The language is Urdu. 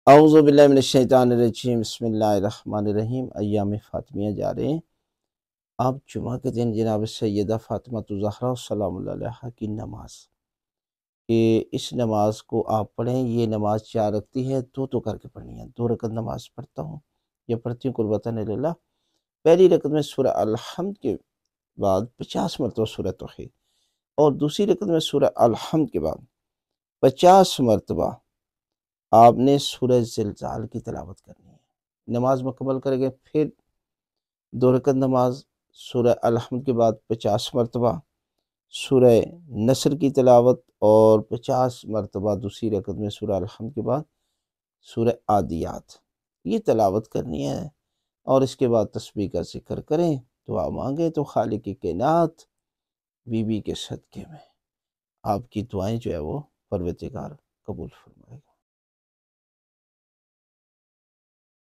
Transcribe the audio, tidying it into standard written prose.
اعوذ باللہ من الشیطان الرجیم، بسم اللہ الرحمن الرحیم۔ ایام فاطمیہ جا رہے ہیں۔ اب جمعہ کے دن جناب سیدہ فاطمہ الزہرا سلام اللہ علیہا کی نماز، کہ اس نماز کو آپ پڑھیں۔ یہ نماز 4 رکعتی ہے، دو کر کے پڑھنی ہے۔ 2 رکعت نماز پڑھتا ہوں یا پڑھتی ہوں قربتاً اللہ۔ پہلی رکعت میں سورہ الحمد کے بعد 50 مرتبہ سورہ توحید، اور دوسری رکعت میں سورہ الحمد کے بعد 50 مرتبہ آپ نے سورہ زلزال کی تلاوت کرنی ہے۔ نماز مکمل کریں گے، پھر 2 رکعت نماز، سورہ الحمد کے بعد 50 مرتبہ سورہ نصر کی تلاوت، اور 50 مرتبہ دوسری رکعت میں سورہ الحمد کے بعد سورہ عادیات، یہ تلاوت کرنی ہے۔ اور اس کے بعد تسبیح کا ذکر کریں، دعا مانگیں تو خالق کائنات بی بی کے صدقے میں آپ کی دعائیں جو ہے وہ پروردگار قبول فرمائے گا۔